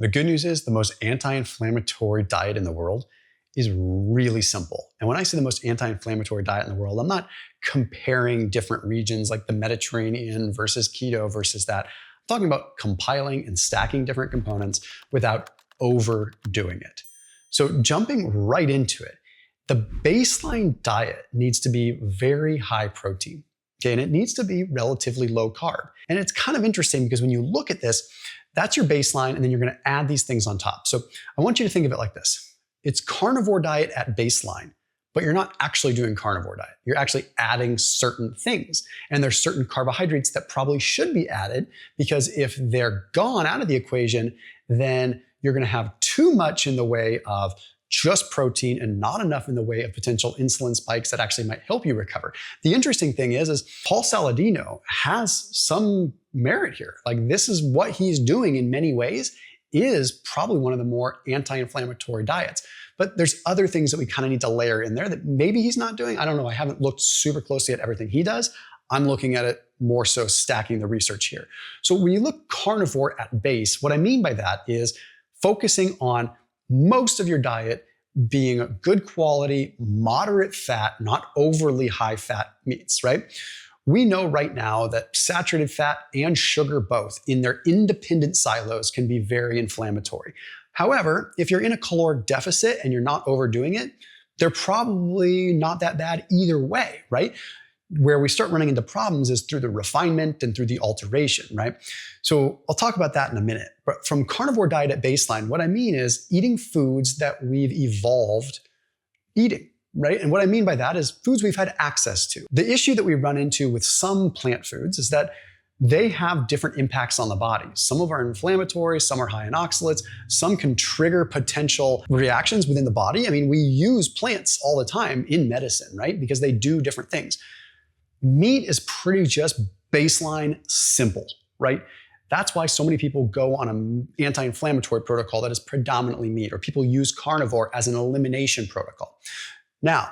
The good news is the most anti-inflammatory diet in the world is really simple. And when I say the most anti-inflammatory diet in the world, I'm not comparing different regions like the Mediterranean versus keto versus that. I'm talking about compiling and stacking different components without overdoing it. So jumping right into it, the baseline diet needs to be very high protein. Okay, and it needs to be relatively low carb. And it's kind of interesting because when you look at this, that's your baseline, and then you're going to add these things on top. So I want you to think of it like this. It's carnivore diet at baseline, but you're not actually doing carnivore diet. You're actually adding certain things. And there's certain carbohydrates that probably should be added, because if they're gone out of the equation, then you're going to have too much in the way of just protein and not enough in the way of potential insulin spikes that actually might help you recover. The interesting thing is Paul Saladino has some merit here. Like, this is what he's doing in many ways is probably one of the more anti-inflammatory diets. But there's other things that we kind of need to layer in there that maybe he's not doing. I don't know. I haven't looked super closely at everything he does. I'm looking at it more so stacking the research here. So when you look carnivore at base, what I mean by that is focusing on most of your diet being a good quality, moderate fat, not overly high fat meats, right? We know right now that saturated fat and sugar both in their independent silos can be very inflammatory. However, if you're in a caloric deficit and you're not overdoing it, they're probably not that bad either way, right? Where we start running into problems is through the refinement and through the alteration, right? So I'll talk about that in a minute. But from carnivore diet at baseline, what I mean is eating foods that we've evolved eating, right? And what I mean by that is foods we've had access to. The issue that we run into with some plant foods is that they have different impacts on the body. Some of them are inflammatory, some are high in oxalates, some can trigger potential reactions within the body. I mean, we use plants all the time in medicine, right? Because they do different things. Meat is pretty just baseline simple, right? That's why so many people go on an anti-inflammatory protocol that is predominantly meat, or people use carnivore as an elimination protocol. Now,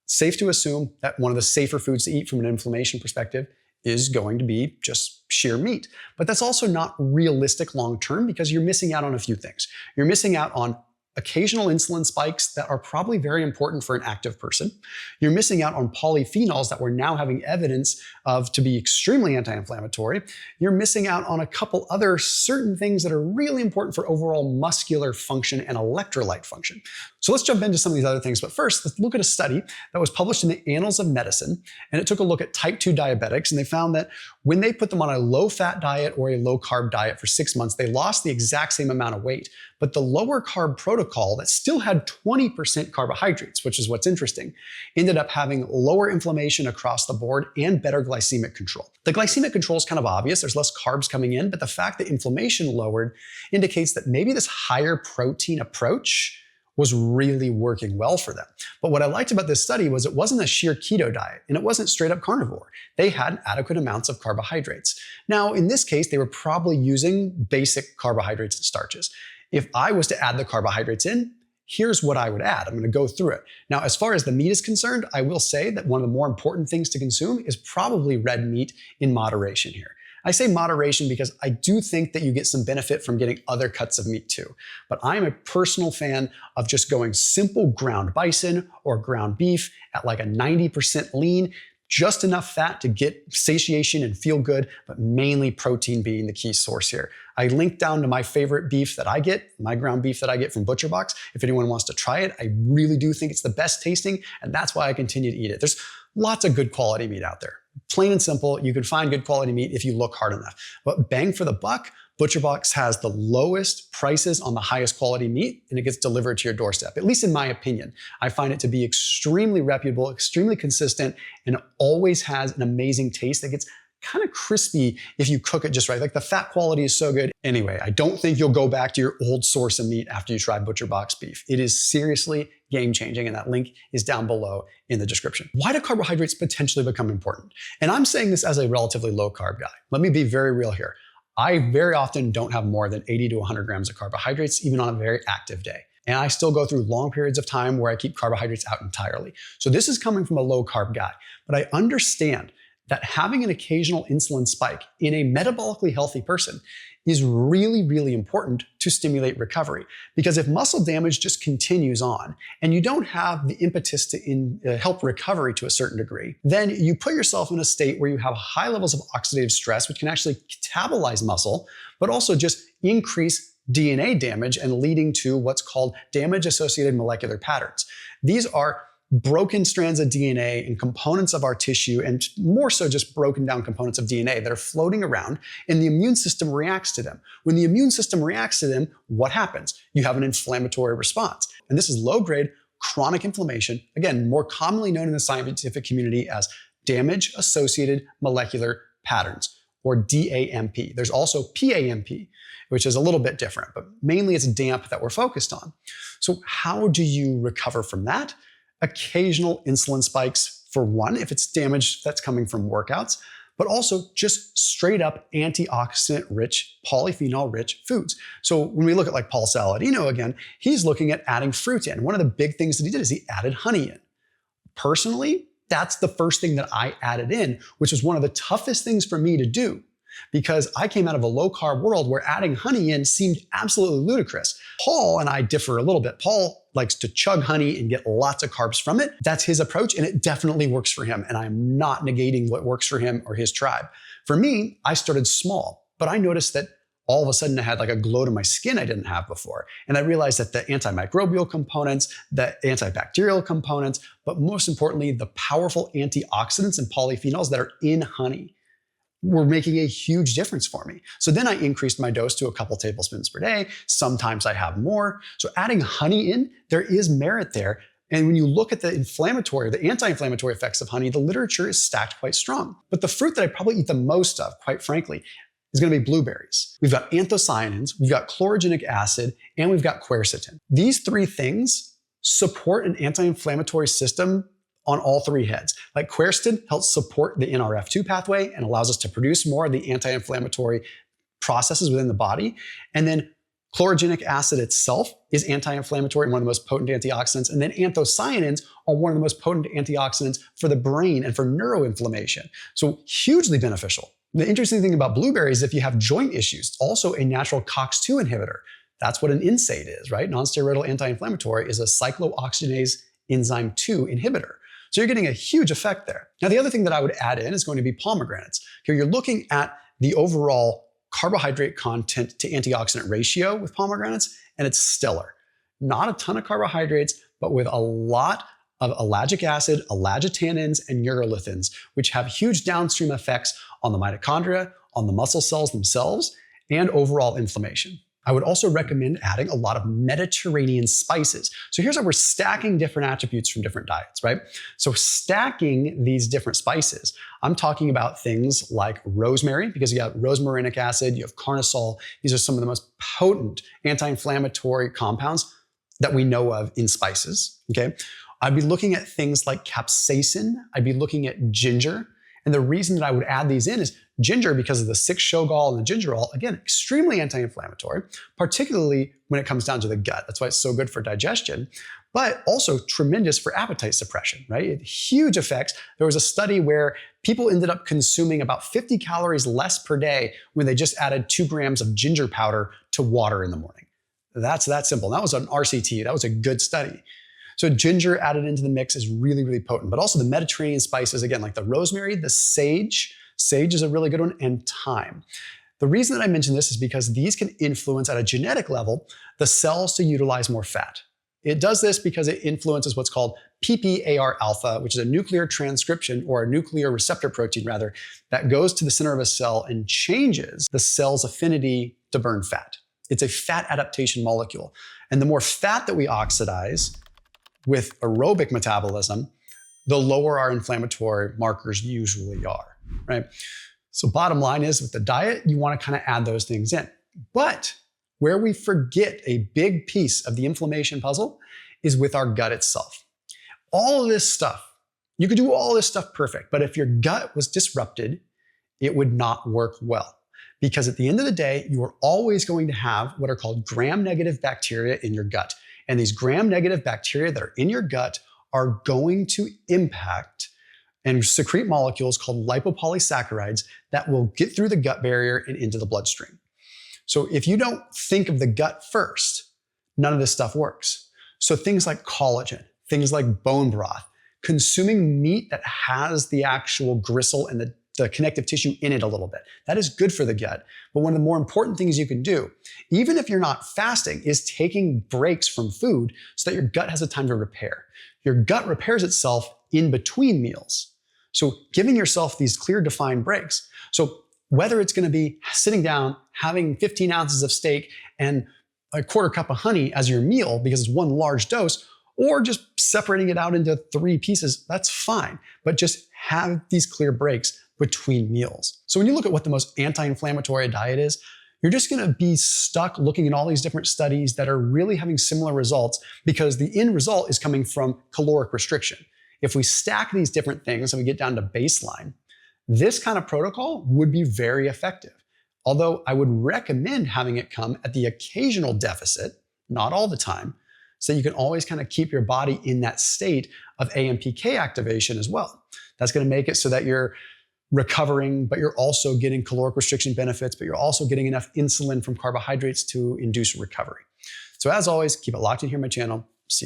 safe to assume that one of the safer foods to eat from an inflammation perspective is going to be just sheer meat. But that's also not realistic long-term, because you're missing out on a few things. You're missing out on occasional insulin spikes that are probably very important for an active person. You're missing out on polyphenols that we're now having evidence of to be extremely anti-inflammatory. You're missing out on a couple other certain things that are really important for overall muscular function and electrolyte function. So let's jump into some of these other things. But first, let's look at a study that was published in the Annals of Medicine. And it took a look at type 2 diabetics. And they found that when they put them on a low-fat diet or a low-carb diet for 6 months, they lost the exact same amount of weight. But the lower carb protocol that still had 20% carbohydrates, which is what's interesting, ended up having lower inflammation across the board and better glycemic control. The glycemic control is kind of obvious. There's less carbs coming in, but the fact that inflammation lowered indicates that maybe this higher protein approach was really working well for them. But what I liked about this study was it wasn't a sheer keto diet, and it wasn't straight up carnivore. They had adequate amounts of carbohydrates. Now, in this case, they were probably using basic carbohydrates and starches. If I was to add the carbohydrates in, here's what I would add. I'm going to go through it. Now, as far as the meat is concerned, I will say that one of the more important things to consume is probably red meat in moderation here. I say moderation because I do think that you get some benefit from getting other cuts of meat too. But I'm a personal fan of just going simple ground bison or ground beef at like a 90% lean, just enough fat to get satiation and feel good, but mainly protein being the key source here. I linked down to my favorite beef that I get, my ground beef that I get from ButcherBox. If anyone wants to try it, I really do think it's the best tasting, and that's why I continue to eat it. There's lots of good quality meat out there. Plain and simple, you can find good quality meat if you look hard enough. But bang for the buck, ButcherBox has the lowest prices on the highest quality meat, and it gets delivered to your doorstep, at least in my opinion. I find it to be extremely reputable, extremely consistent, and always has an amazing taste that gets kind of crispy if you cook it just right. Like, the fat quality is so good. Anyway, I don't think you'll go back to your old source of meat after you try ButcherBox beef. It is seriously game-changing, and that link is down below in the description. Why do carbohydrates potentially become important? And I'm saying this as a relatively low-carb guy. Let me be very real here. I very often don't have more than 80 to 100 grams of carbohydrates, even on a very active day. And I still go through long periods of time where I keep carbohydrates out entirely. So this is coming from a low-carb guy. But I understand that having an occasional insulin spike in a metabolically healthy person is really, really important to stimulate recovery. Because if muscle damage just continues on and you don't have the impetus to help recovery to a certain degree, then you put yourself in a state where you have high levels of oxidative stress, which can actually catabolize muscle, but also just increase DNA damage and leading to what's called damage-associated molecular patterns. These are broken strands of DNA and components of our tissue, and more so just broken down components of DNA that are floating around, and the immune system reacts to them. When the immune system reacts to them, what happens? You have an inflammatory response. And this is low-grade chronic inflammation, again, more commonly known in the scientific community as damage-associated molecular patterns, or DAMP. There's also PAMP, which is a little bit different, but mainly it's DAMP that we're focused on. So how do you recover from that? Occasional insulin spikes for one, if it's damage that's coming from workouts, but also just straight up antioxidant-rich, polyphenol-rich foods. So when we look at like Paul Saladino again, he's looking at adding fruit in. One of the big things that he did is he added honey in. Personally, that's the first thing that I added in, which was one of the toughest things for me to do, because I came out of a low-carb world where adding honey in seemed absolutely ludicrous. Paul and I differ a little bit. Paul likes to chug honey and get lots of carbs from it. That's his approach, and it definitely works for him, and I'm not negating what works for him or his tribe. For me, I started small, but I noticed that all of a sudden I had like a glow to my skin I didn't have before. And I realized that the antimicrobial components, the antibacterial components, but most importantly, the powerful antioxidants and polyphenols that are in honey were making a huge difference for me. So then I increased my dose to a couple tablespoons per day. Sometimes I have more. So adding honey in, there is merit there. And when you look at the anti-inflammatory effects of honey, the literature is stacked quite strong. But the fruit that I probably eat the most of, quite frankly, is going to be blueberries. We've got anthocyanins, we've got chlorogenic acid, and we've got quercetin. These three things support an anti-inflammatory system on all three heads. Like quercetin helps support the NRF2 pathway and allows us to produce more of the anti-inflammatory processes within the body. And then chlorogenic acid itself is anti-inflammatory and one of the most potent antioxidants. And then anthocyanins are one of the most potent antioxidants for the brain and for neuroinflammation. So hugely beneficial. The interesting thing about blueberries, if you have joint issues, it's also a natural COX-2 inhibitor. That's what an NSAID is, right? Non-steroidal anti-inflammatory is a cyclooxygenase enzyme 2 inhibitor. So you're getting a huge effect there. Now, the other thing that I would add in is going to be pomegranates. Okay, you're looking at the overall carbohydrate content to antioxidant ratio with pomegranates, and it's stellar. Not a ton of carbohydrates, but with a lot of ellagic acid, elagitannins, and urolithins, which have huge downstream effects on the mitochondria, on the muscle cells themselves, and overall inflammation. I would also recommend adding a lot of Mediterranean spices. So here's how we're stacking different attributes from different diets, right? So stacking these different spices, I'm talking about things like rosemary, because you have rosmarinic acid, you have carnosol. These are some of the most potent anti-inflammatory compounds that we know of in spices, okay? I'd be looking at things like capsaicin. I'd be looking at ginger. And the reason that I would add these in is ginger, because of the 6-Shogal and the gingerol, again, extremely anti-inflammatory, particularly when it comes down to the gut. That's why it's so good for digestion, but also tremendous for appetite suppression, right? It huge effects. There was a study where people ended up consuming about 50 calories less per day when they just added 2 grams of ginger powder to water in the morning. That's that simple. That was an RCT. That was a good study. So ginger added into the mix is really, really potent, but also the Mediterranean spices, again, like the rosemary, the sage is a really good one, and thyme. The reason that I mention this is because these can influence at a genetic level the cells to utilize more fat. It does this because it influences what's called PPAR alpha, which is a nuclear transcription, or a nuclear receptor protein rather, that goes to the center of a cell and changes the cell's affinity to burn fat. It's a fat adaptation molecule. And the more fat that we oxidize with aerobic metabolism, the lower our inflammatory markers usually are, right? So bottom line is, with the diet, you want to kind of add those things in. But where we forget a big piece of the inflammation puzzle is with our gut itself. All of this stuff, you could do all this stuff perfect, but if your gut was disrupted, it would not work well. Because at the end of the day, you are always going to have what are called gram-negative bacteria in your gut. And these gram-negative bacteria that are in your gut are going to impact and secrete molecules called lipopolysaccharides that will get through the gut barrier and into the bloodstream. So if you don't think of the gut first, none of this stuff works. So things like collagen, things like bone broth, consuming meat that has the actual gristle and the connective tissue in it a little bit. That is good for the gut. But one of the more important things you can do, even if you're not fasting, is taking breaks from food so that your gut has a time to repair. Your gut repairs itself in between meals. So giving yourself these clear defined breaks. So whether it's going to be sitting down, having 15 ounces of steak and a quarter cup of honey as your meal because it's one large dose, or just separating it out into 3 pieces, that's fine. But just have these clear breaks between meals. So when you look at what the most anti-inflammatory diet is, you're just going to be stuck looking at all these different studies that are really having similar results because the end result is coming from caloric restriction. If we stack these different things and we get down to baseline, this kind of protocol would be very effective. Although I would recommend having it come at the occasional deficit, not all the time, so you can always kind of keep your body in that state of AMPK activation as well. That's going to make it so that you're recovering, but you're also getting caloric restriction benefits, but you're also getting enough insulin from carbohydrates to induce recovery. So as always, keep it locked in here on my channel.